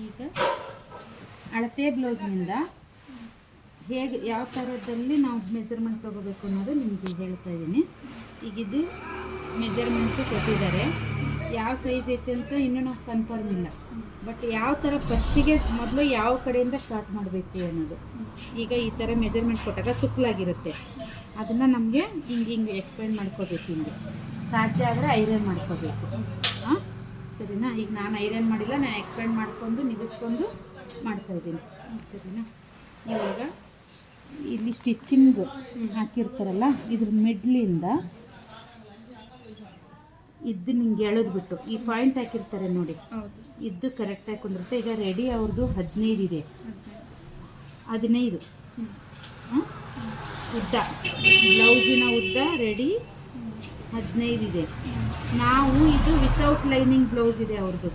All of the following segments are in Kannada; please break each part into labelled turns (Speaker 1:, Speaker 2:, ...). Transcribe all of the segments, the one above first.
Speaker 1: ಈಗ ಅಳತೆ ಬ್ಲೌಸ್ನಿಂದ ಹೇಗೆ ಯಾವ ಥರದಲ್ಲಿ ನಾವು ಮೆಜರ್ಮೆಂಟ್ ತೊಗೋಬೇಕು ಅನ್ನೋದು ನಿಮಗೆ ಹೇಳ್ತಾ ಇದ್ದೀನಿ. ಈಗಿದು ಮೆಜರ್ಮೆಂಟು ಕೊಟ್ಟಿದ್ದಾರೆ, ಯಾವ ಸೈಜ್ ಐತೆ ಅಂತ ಇನ್ನೂ ನಾವು ಕನ್ಫರ್ಮ್ ಇಲ್ಲ. ಬಟ್ ಯಾವ ಥರ ಫಸ್ಟಿಗೆ ಮೊದಲು ಯಾವ ಕಡೆಯಿಂದ ಸ್ಟಾರ್ಟ್ ಮಾಡಬೇಕು ಅನ್ನೋದು. ಈಗ ಈ ಥರ ಮೆಜರ್ಮೆಂಟ್ ಕೊಟ್ಟಾಗ ಸುಕ್ಕಲಾಗಿರುತ್ತೆ, ಅದನ್ನು ನಮಗೆ ಹಿಂಗೆ ಎಕ್ಸ್ಪ್ಲೈನ್ ಮಾಡ್ಕೋಬೇಕು. ಹಿಂಗೆ ಸಾಧ್ಯ ಆದರೆ ಐರನ್ ಮಾಡ್ಕೋಬೇಕು. ಹಾಂ, ಸರಿನಾ? ಈಗ ನಾನು ಐರನ್ ಮಾಡಿಲ್ಲ, ನಾನು ಎಕ್ಸ್ಪ್ಲೈನ್ ಮಾಡ್ಕೊಂಡು ನಿಗಚ್ಕೊಂಡು ಮಾಡ್ತಾಯಿದ್ದೀನಿ. ಸರಿನಾ? ಇವಾಗ ಇಲ್ಲಿ ಸ್ಟಿಚ್ಚಿಂಗ್ ಹಾಕಿರ್ತಾರಲ್ಲ, ಇದ್ರ ಮಿಡ್ಲಿಂದ ಇದ್ದು ನಿಂಗೆ ಎಳೆದ್ಬಿಟ್ಟು ಈ ಪಾಯಿಂಟ್ ಹಾಕಿರ್ತಾರೆ ನೋಡಿ, ಇದ್ದು ಕರೆಕ್ಟಾಗಿ ಕುಂದಿರುತ್ತೆ. ಈಗ ರೆಡಿ ಅವ್ರದ್ದು 15 ಇದೆ, 15 ಉದ್ದ, ಬ್ಲೌಸಿನ ಉದ್ದ ರೆಡಿ 15 ಇದೆ. ನಾವು ಇದು ವಿತೌಟ್ ಲೈನಿಂಗ್ ಬ್ಲೌಸ್ ಇದೆ ಅವ್ರದ್ದು.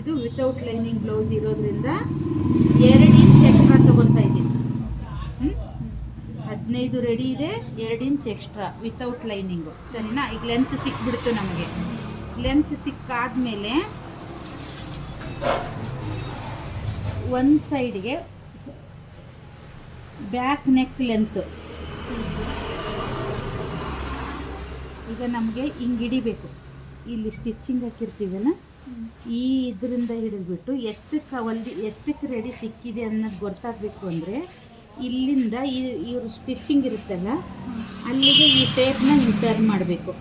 Speaker 1: ಇದು ವಿತೌಟ್ ಲೈನಿಂಗ್ ಬ್ಲೌಸ್ ಇರೋದ್ರಿಂದ 2 ಇಂಚ್ ಎಕ್ಸ್ಟ್ರಾ ತೊಗೊತಾ ಇದ್ದೀನಿ. 15 ರೆಡಿ ಇದೆ, 2 ಇಂಚ್ ಎಕ್ಸ್ಟ್ರಾ ವಿತೌಟ್ ಲೈನಿಂಗು. ಸರಿನಾ? ಈಗ ಲೆಂತ್ ಸಿಕ್ಬಿಡ್ತು ನಮಗೆ. ಲೆಂತ್ ಸಿಕ್ಕಾದ್ಮೇಲೆ ಒಂದು ಸೈಡ್ಗೆ ಬ್ಯಾಕ್ ನೆಕ್ ಲೆಂತ್ ಈಗ ನಮಗೆ ಹಿಂಗೆ ಹಿಡಿಬೇಕು. ಇಲ್ಲಿ ಸ್ಟಿಚ್ಚಿಂಗ್ ಹಾಕಿರ್ತೀವಲ್ಲ, ಈ ಇದರಿಂದ ಹಿಡಿದ್ಬಿಟ್ಟು ಎಷ್ಟಕ್ಕೆ ರೆಡಿ ಸಿಕ್ಕಿದೆ ಅನ್ನೋದು ಗೊತ್ತಾಗಬೇಕು. ಅಂದರೆ ಇಲ್ಲಿಂದ ಇವರು ಸ್ಟಿಚ್ಚಿಂಗ್ ಇರುತ್ತಲ್ಲ, ಅಲ್ಲಿಗೆ ಈ ಟೇಪ್ನ ಹಿಂಗೆ ಟರ್ನ್ ಮಾಡಬೇಕು.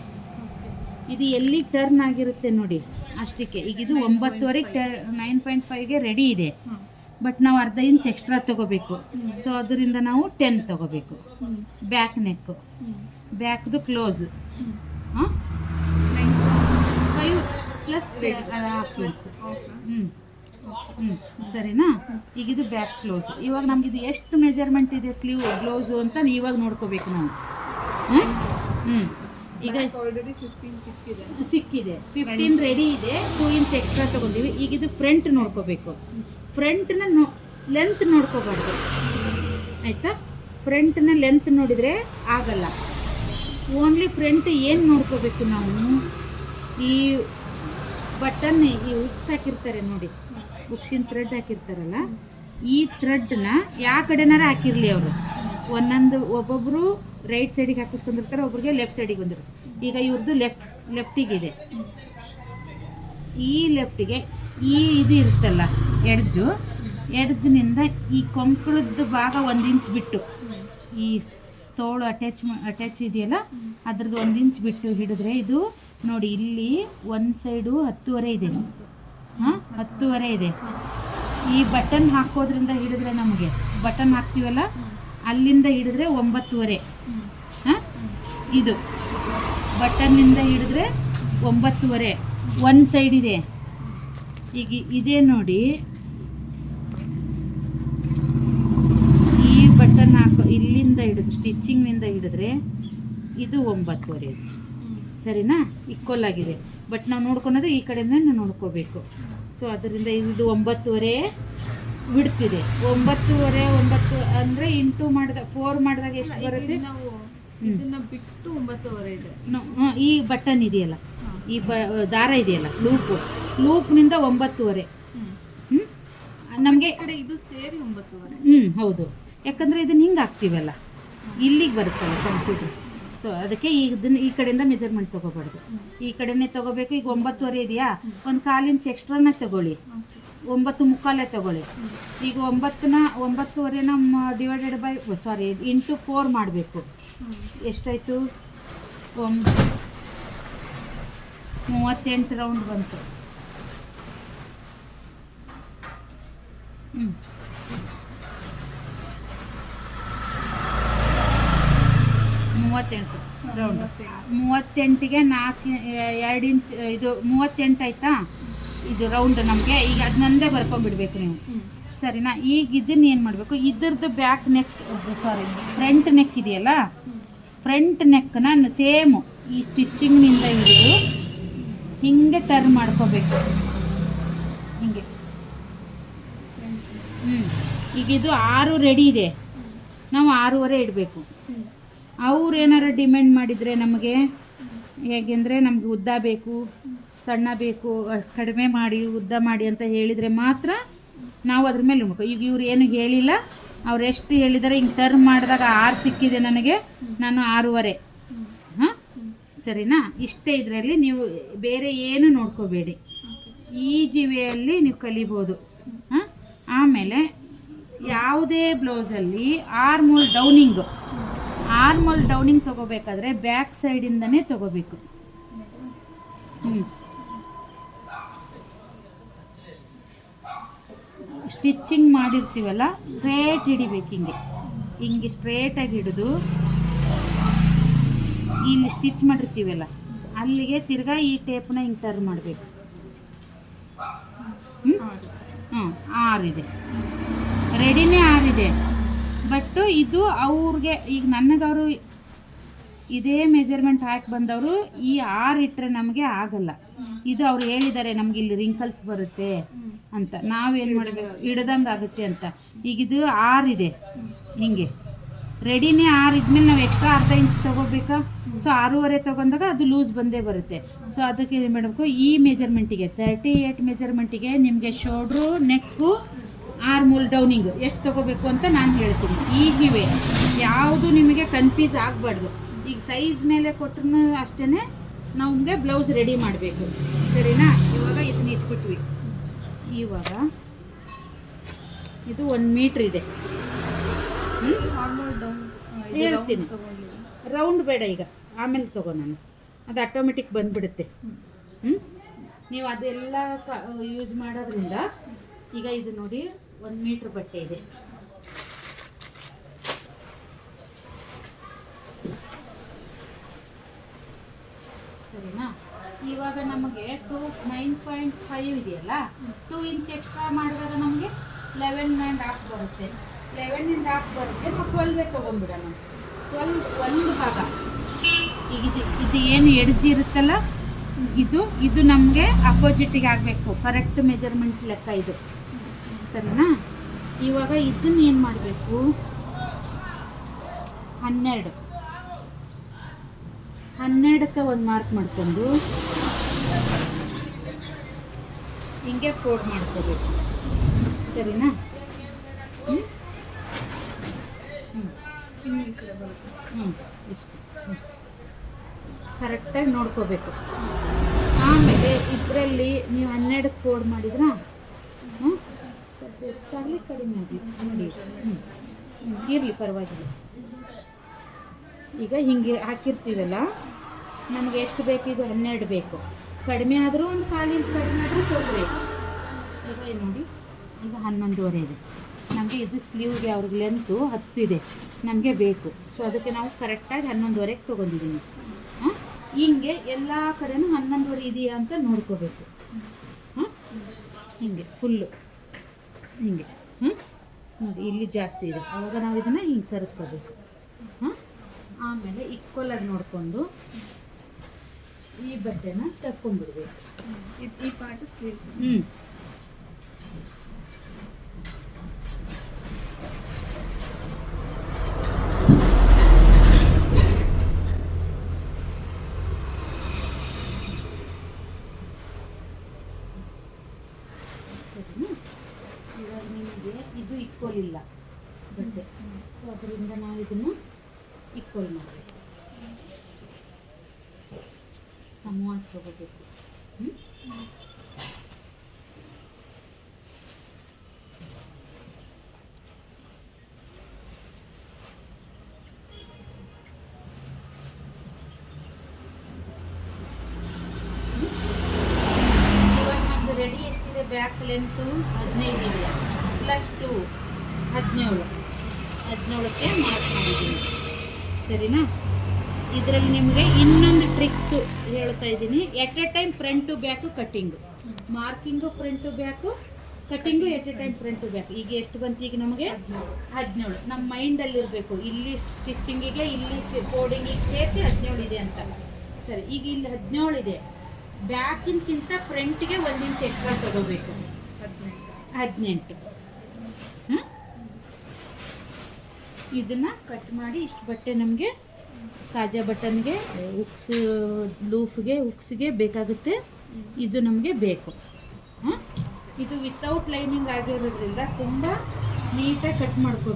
Speaker 1: ಇದು ಎಲ್ಲಿ ಟರ್ನ್ ಆಗಿರುತ್ತೆ ನೋಡಿ ಅಷ್ಟಕ್ಕೆ. ಈಗ ಇದು 9:30 9.5ಗೆ ರೆಡಿ ಇದೆ, ಬಟ್ ನಾವು ಅರ್ಧ ಇಂಚ್ ಎಕ್ಸ್ಟ್ರಾ ತೊಗೋಬೇಕು. ಸೊ ಅದರಿಂದ ನಾವು 10 ತೊಗೋಬೇಕು. ಬ್ಯಾಕ್ ನೆಕ್ಕು, ಬ್ಯಾಕ್ದು ಕ್ಲೋಸ್ 5 ಪ್ಲಸ್ ಹಾಫ್ ಇಂಚ್. ಸರಿನಾ? ಈಗ ಇದು ಬ್ಯಾಕ್ ಕ್ಲೋಸ್. ಇವಾಗ ನಮ್ಗೆ ಇದು ಎಷ್ಟು ಮೆಜರ್ಮೆಂಟ್ ಇದೆ ಸ್ಲೀವ್ ಬ್ಲೌಸು ಅಂತ ಇವಾಗ ನೋಡ್ಕೋಬೇಕು ನಾವು. ಈಗ ಆಲ್ರೆಡಿ 15 ಸಿಕ್ಕಿದೆ, 15 ರೆಡಿ ಇದೆ, 2 ಇಂಚ್ ಎಕ್ಸ್ಟ್ರಾ ತೊಗೊಂಡಿವಿ. ಈಗ ಇದು ಫ್ರಂಟ್ ನೋಡ್ಕೋಬೇಕು. ಫ್ರಂಟ್ನ ಲೆಂತ್ ನೋಡ್ಕೋಬಾರ್ದು, ಆಯಿತಾ? ಫ್ರಂಟ್ನ ಲೆಂತ್ ನೋಡಿದರೆ ಆಗಲ್ಲ. ಓನ್ಲಿ ಫ್ರಂಟ್ ಏನು ನೋಡ್ಕೋಬೇಕು ನಾವು, ಈ ಬಟನ್ ಈ ಉಕ್ಸ್ ಹಾಕಿರ್ತಾರೆ ನೋಡಿ, ಉಕ್ಸಿನ ಥ್ರೆಡ್ ಹಾಕಿರ್ತಾರಲ್ಲ, ಈ ಥ್ರೆಡ್ನ ಯಾವ ಕಡೆನಾರ ಹಾಕಿರಲಿ ಅವರು, ಒಬ್ಬೊಬ್ಬರು ರೈಟ್ ಸೈಡಿಗೆ ಹಾಕಿಸ್ಕೊಂಡಿರ್ತಾರೆ, ಒಬ್ರಿಗೆ ಲೆಫ್ಟ್ ಸೈಡಿಗೆ ಬಂದಿರುತ್ತೆ. ಈಗ ಇವ್ರದ್ದು ಲೆಫ್ಟಿಗಿದೆ, ಈ ಲೆಫ್ಟಿಗೆ ಈ ಇದು ಇರುತ್ತಲ್ಲ ಎಡ್ಜ್ನಿಂದ ಈ ಕೊಂಕಳದ ಭಾಗ 1 ಇಂಚ್ ಬಿಟ್ಟು, ಈ ತೋಳು ಅಟ್ಯಾಚ್ ಇದೆಯಲ್ಲ ಅದ್ರದ್ದು 1 ಇಂಚ್ ಬಿಟ್ಟು ಹಿಡಿದ್ರೆ ಇದು ನೋಡಿ, ಇಲ್ಲಿ ಒಂದು ಸೈಡು 10.5 ಇದೆ. 10.5 ಇದೆ. ಈ ಬಟನ್ ಹಾಕೋದ್ರಿಂದ ಹಿಡಿದ್ರೆ, ನಮಗೆ ಬಟನ್ ಹಾಕ್ತೀವಲ್ಲ ಅಲ್ಲಿಂದ ಹಿಡಿದ್ರೆ 9.5. ಇದು ಬಟನ್ನಿಂದ ಹಿಡಿದ್ರೆ 9.5 ಒಂದು ಸೈಡ್ ಇದೆ. ಈಗ ಇದೇ ನೋಡಿ, ಈ ಬಟನ್ ಇಲ್ಲಿಂದ ಹಿಡಿದು ಸ್ಟಿಚ್ಚಿಂಗ್ನಿಂದ ಹಿಡಿದ್ರೆ ಇದು 9.5 ಇದೆ. ಸರಿನಾ? ಈಕ್ವಲ್ ಆಗಿದೆ. ಬಟ್ ನಾವು ನೋಡ್ಕೊಳೋದು ಈ ಕಡೆಯಿಂದ ನಾವು ನೋಡ್ಕೋಬೇಕು. ಸೊ ಅದರಿಂದ ಇದು 9.5 ಬಿಡ್ತಿದೆ. 9 ಅಂದರೆ ಇಂಟು ಮಾಡಿದಾಗ 4 ಮಾಡಿದಾಗ ಎಷ್ಟು ಬರುತ್ತೆ? ನಾವು ಇದನ್ನ ಬಿಟ್ಟು 9.5 ಇದೆ. ಈ ಬಟನ್ ಇದೆಯಲ್ಲ, ಈ ದಾರ ಇದೆಯಲ್ಲ, ಲೂಪ್ನಿಂದ 9.5. ನಮಗೆ ಇದು ಸೇರಿ 9.5. ಹೌದು, ಯಾಕಂದರೆ ಇದನ್ನ ಹಿಂಗೆ ಹಾಕ್ತೀವಲ್ಲ, ಇಲ್ಲಿಗೆ ಬರುತ್ತಲ್ಲ ಕನ್ಸಿಡರ್. ಸೊ ಅದಕ್ಕೆ ಇದನ್ನ ಈ ಕಡೆಯಿಂದ ಮೆಜರ್ಮೆಂಟ್ ತೊಗೋಬಾರ್ದು, ಈ ಕಡೆನೇ ತೊಗೋಬೇಕು. ಈಗ 9.5 ಇದೆಯಾ, 1/4 ಇಂಚ್ ಎಕ್ಸ್ಟ್ರಾನೇ ತೊಗೊಳ್ಳಿ, 9.75 ತೊಗೊಳ್ಳಿ. ಈಗ 9.5ನ ಡಿವೈಡೆಡ್ ಬೈ ಇಂಟು 4 ಮಾಡಬೇಕು. ಎಷ್ಟಾಯಿತು? 38 ರೌಂಡ್ ಬಂತು. 38 ರೌಂಡ್. 38ಗೆ 2 ಇಂಚ್, ಇದು 38 ಆಯಿತಾ? ಇದು ರೌಂಡ್ ನಮಗೆ. ಈಗ ಅದನ್ನೊಂದೇ ಬರ್ಕೊಂಡ್ಬಿಡ್ಬೇಕು ನೀವು. ಸರಿನಾ? ಈಗ ಇದನ್ನ ಏನು ಮಾಡಬೇಕು, ಇದ್ರದ್ದು ಬ್ಯಾಕ್ ನೆಕ್ ಫ್ರಂಟ್ ನೆಕ್ ಇದೆಯಲ್ಲ, ಫ್ರಂಟ್ ನೆಕ್ನ ಸೇಮು ಈ ಸ್ಟಿಚ್ಚಿಂಗ್ನಿಂದ ಹಿಡಿದು ಹಿಂಗೆ ಟರ್ನ್ ಮಾಡ್ಕೋಬೇಕು, ಹಿಂಗೆ. ಈಗ ಇದು 6 ರೆಡಿ ಇದೆ, ನಾವು 6.5 ಇಡಬೇಕು. ಅವ್ರು ಏನಾರು ಡಿಮ್ಯಾಂಡ್ ಮಾಡಿದರೆ ನಮಗೆ, ಹೇಗೆಂದರೆ ನಮಗೆ ಉದ್ದ ಬೇಕು, ಸಣ್ಣ ಬೇಕು, ಕಡಿಮೆ ಮಾಡಿ, ಉದ್ದ ಮಾಡಿ ಅಂತ ಹೇಳಿದರೆ ಮಾತ್ರ ನಾವು ಅದ್ರ ಮೇಲೆ ನೋಡ್ಕೊ. ಈಗ ಇವ್ರು ಏನು ಹೇಳಿಲ್ಲ, ಅವ್ರು ಎಷ್ಟು ಹೇಳಿದ್ದಾರೆ, ಹಿಂಗೆ ಟರ್ನ್ ಮಾಡಿದಾಗ 6 ಸಿಕ್ಕಿದೆ ನನಗೆ, ನಾನು 6.5. ಹಾಂ, ಸರಿನಾ? ಇಷ್ಟೇ. ಇದರಲ್ಲಿ ನೀವು ಬೇರೆ ಏನು ನೋಡ್ಕೋಬೇಡಿ, ಈಜಿ ವೇಯಲ್ಲಿ ನೀವು ಕಲಿಬೋದು. ಹಾಂ, ಆಮೇಲೆ ಯಾವುದೇ ಬ್ಲೌಸಲ್ಲಿ ಆರ್ಮೋಲ್ ಡೌನಿಂಗ್ ತೊಗೋಬೇಕಾದ್ರೆ ಬ್ಯಾಕ್ ಸೈಡಿಂದನೇ ತೊಗೋಬೇಕು. ಸ್ಟಿಚ್ಚಿಂಗ್ ಮಾಡಿರ್ತೀವಲ್ಲ, ಸ್ಟ್ರೇಟ್ ಹಿಡಿಬೇಕು. ಹಿಂಗೆ ಸ್ಟ್ರೇಟಾಗಿ ಹಿಡಿದು ಇಲ್ಲಿ ಸ್ಟಿಚ್ ಮಾಡಿರ್ತೀವಲ್ಲ ಅಲ್ಲಿಗೆ ತಿರ್ಗಾ ಈ ಟೇಪ್ನ ಹಿಂಗೆ ಟರ್ನ್ ಮಾಡಬೇಕು. 6 ಇದೆ, ರೆಡಿನೇ 6 ಇದೆ. ಬಟ್ಟು ಇದು ಅವ್ರಿಗೆ, ಈಗ ನನಗವರು ಇದೇ ಮೆಜರ್ಮೆಂಟ್ ಹಾಕಿ ಬಂದವರು ಈ 6 ಇಟ್ಟರೆ ನಮಗೆ ಆಗಲ್ಲ. ಇದು ಅವ್ರು ಹೇಳಿದ್ದಾರೆ ನಮ್ಗೆ ಇಲ್ಲಿ ರಿಂಕಲ್ಸ್ ಬರುತ್ತೆ ಅಂತ, ನಾವೇನು ಮಾಡಬೇಕು, ಹಿಡ್ದಂಗೆ ಆಗುತ್ತೆ ಅಂತ. ಈಗ ಇದು 6 ಇದೆ, ಹಿಂಗೆ ರೆಡಿನೇ 6 ಇದ್ಮೇಲೆ ನಾವು ಎಕ್ಸ್ಟ್ರಾ ಅರ್ಧ ಇಂಚ್ ತೊಗೋಬೇಕಾ? ಸೊ 6.5 ತೊಗೊಂಡಾಗ ಅದು ಲೂಸ್ ಬಂದೇ ಬರುತ್ತೆ. ಸೊ ಅದಕ್ಕೆ ಏನು ಮಾಡಬೇಕು, ಈ ಮೆಜರ್ಮೆಂಟಿಗೆ 38 ಮೆಜರ್ಮೆಂಟಿಗೆ ನಿಮಗೆ ಶೋಲ್ಡ್ರು, ನೆಕ್ಕು, ಆರ್ಮೋಲ್ ಡೌನಿಂಗ್ ಎಷ್ಟು ತೊಗೋಬೇಕು ಅಂತ ನಾನು ಹೇಳ್ತೀನಿ. ಈಜಿ ವೇ, ಯಾವುದು ನಿಮಗೆ ಕನ್ಫ್ಯೂಸ್ ಆಗಬಾರ್ದು. ಈಗ ಸೈಜ್ ಮೇಲೆ ಕೊಟ್ಟರು ಅಷ್ಟೇ ನಮಗೆ ಬ್ಲೌಸ್ ರೆಡಿ ಮಾಡಬೇಕು, ಸರಿನಾ? ಇವಾಗ ಇದನ್ನ ಇಟ್ಬಿಟ್ವಿ. ಇವಾಗ ಇದು 1 ಮೀಟ್ರ್ ಇದೆ. ಹೇಳ್ತೀನಿ, ರೌಂಡ್ ಬೇಡ, ಈಗ ಆಮೇಲೆ ತಗೋ, ನಾನು ಅದು ಆಟೋಮೆಟಿಕ್ ಬಂದುಬಿಡುತ್ತೆ. ನೀವು ಅದೆಲ್ಲ ಯೂಸ್ ಮಾಡೋದ್ರಿಂದ ಈಗ ಇದು ನೋಡಿ 1 ಮೀಟ್ರ್ ಬಟ್ಟೆ ಇದೆ. ಸರಿನಾ? ಇವಾಗ ನಮಗೆ 9.5 ಇದೆಯಲ್ಲ, 2 ಇಂಚ್ ಎಕ್ಸ್ಟ್ರಾ ಮಾಡಿದಾಗ ನಮಗೆ 11.5 ಬರುತ್ತೆ. 11.5 ಬರುತ್ತೆ, ನಾವು 12 ತೊಗೊಂಡ್ಬಿಡೋಣ. 12 ಒಂದು ಭಾಗ. ಈಗ ಇದು ಏನು ಎಡ್ಜ್ ಇರುತ್ತಲ್ಲ, ಇದು ನಮಗೆ ಅಪೋಸಿಟಿಗೆ ಆಗಬೇಕು. ಕರೆಕ್ಟ್ ಮೆಜರ್ಮೆಂಟ್ ಲೆಕ್ಕ ಇದು, ಸರಿನಾ? ಇವಾಗ ಇದನ್ನ ಏನು ಮಾಡಬೇಕು, 12ಕ್ಕೆ ಒಂದು ಮಾರ್ಕ್ ಮಾಡಿಕೊಂಡು ಹಿಂಗೆ ಫೋಲ್ಡ್ ಮಾಡ್ಕೋಬೇಕು, ಸರಿನಾ? ಇಷ್ಟು ಕರೆಕ್ಟಾಗಿ ನೋಡ್ಕೋಬೇಕು. ಆಮೇಲೆ ಇದರಲ್ಲಿ ನೀವು 12ಕ್ಕೆ ಫೋಲ್ಡ್ ಮಾಡಿದ್ರಾ, ಸ್ವಲ್ಪ ಹೆಚ್ಚಾಗಲಿ ಕಡಿಮೆ ಆಗಲಿ ನೋಡಿ, ಇರಲಿ ಪರವಾಗಿಲ್ಲ. ಈಗ ಹಿಂಗೆ ಹಾಕಿರ್ತೀವಲ್ಲ, ನಮಗೆ ಎಷ್ಟು ಬೇಕು, ಇದು 12 ಬೇಕು. ಕಡಿಮೆ ಆದರೂ ಒಂದು 1/4 ಇಂಚ್ ಕಡಿಮೆ ಆದರೂ ಕೊಡಬೇಕು. ಈಗ ನೋಡಿ, ಈಗ 11.5 ಇದೆ ನಮಗೆ. ಇದು ಸ್ಲೀವ್ಗೆ ಅವ್ರಿಗೆ ಲೆಂತು 10 ಇದೆ ನಮಗೆ ಬೇಕು. ಸೊ ಅದಕ್ಕೆ ನಾವು ಕರೆಕ್ಟಾಗಿ 11.5ಕ್ಕೆ ತೊಗೊಂಡಿದ್ದೀನಿ. ಹಿಂಗೆ ಎಲ್ಲ ಕಡೆನೂ 11.5 ಇದೆಯಾ ಅಂತ ನೋಡ್ಕೋಬೇಕು. ಹಿಂಗೆ ಫುಲ್ಲು ಹಿಂಗೆ ನೋಡಿ, ಇಲ್ಲಿ ಜಾಸ್ತಿ ಇದೆ, ಆವಾಗ ನಾವು ಇದನ್ನು ಹಿಂಗೆ ಸರಿಸ್ಕೋಬೇಕು. ಆಮೇಲೆ ಈಕ್ವಲಾಗಿ ನೋಡಿಕೊಂಡು ಈ ಬಟ್ಟೆನ ತಕ್ಕೊಂಡ್ಬಿಡ್ಬೇಕು. ಈ ಪಾರ್ಟ್ ಸ್ಲೀವ್ಸ್. ಸರಿನಾ? ಇವಾಗ ನಿಮಗೆ ಇದು ಈಕ್ವಲ್ ಇಲ್ಲ ಬಟ್ಟೆ, ಸೊ ಅದರಿಂದ ನಾವು ಇದನ್ನು ಈಕ್ವಲ್ ಮಾಡಬೇಕು, ಸಮವಾಗಿ ತಗೋಬೇಕು. ಇವಾಗ ನಮ್ಮದು ರೆಡಿ ಎಷ್ಟಿದೆ, ಬ್ಯಾಕ್ ಲೆಂತು 15 ಇದೆ, ಪ್ಲಸ್ 2 17ಕ್ಕೆ ಮಾರ್ಕ್ ಮಾಡಿದ್ದೀನಿ, ಸರಿನಾ? ಇದರಲ್ಲಿ ನಿಮಗೆ ಇನ್ನೊಂದು ಟ್ರಿಕ್ಸು ಹೇಳ್ತಾ ಇದ್ದೀನಿ. At a time front to back cutting, marking front to back, cutting at a time front to back. ಈಗ ಎಷ್ಟು ಬಂತು, ಈಗ ನಮಗೆ 17. ನಮ್ಮ ಮೈಂಡಲ್ಲಿರಬೇಕು, ಇಲ್ಲಿ ಸ್ಟಿಚ್ಚಿಂಗಿಗೆ, ಇಲ್ಲಿ ಕೋಡಿಂಗಿಗೆ ಸೇರಿಸಿ 17 ಇದೆ ಅಂತ. ಸರಿ, ಈಗ ಇಲ್ಲಿ 17 ಇದೆ, ಬ್ಯಾಕಿನ್ಕಿಂತ ಫ್ರಂಟ್ಗೆ 1 ಇಂಚ್ ಎಕ್ಸ್ಟ್ರಾ ತಗೋಬೇಕು, 18. ಇದನ್ನು ಕಟ್ ಮಾಡಿ ಇಷ್ಟು ಬಟ್ಟೆ ನಮಗೆ ಕಾಜಾ ಬಟನ್ಗೆ, ಉಕ್ಸ್ ಲೂಫ್ಗೆ, ಉಕ್ಸ್ಗೆ ಬೇಕಾಗುತ್ತೆ. ಇದು ನಮಗೆ ಬೇಕು. ಇದು ವಿತೌಟ್ ಲೈನಿಂಗ್ ಆಗಿರೋದ್ರಿಂದ ತುಂಬ ನೀಟಾಗಿ ಕಟ್ ಮಾಡ್ಕೋಬೇಕು.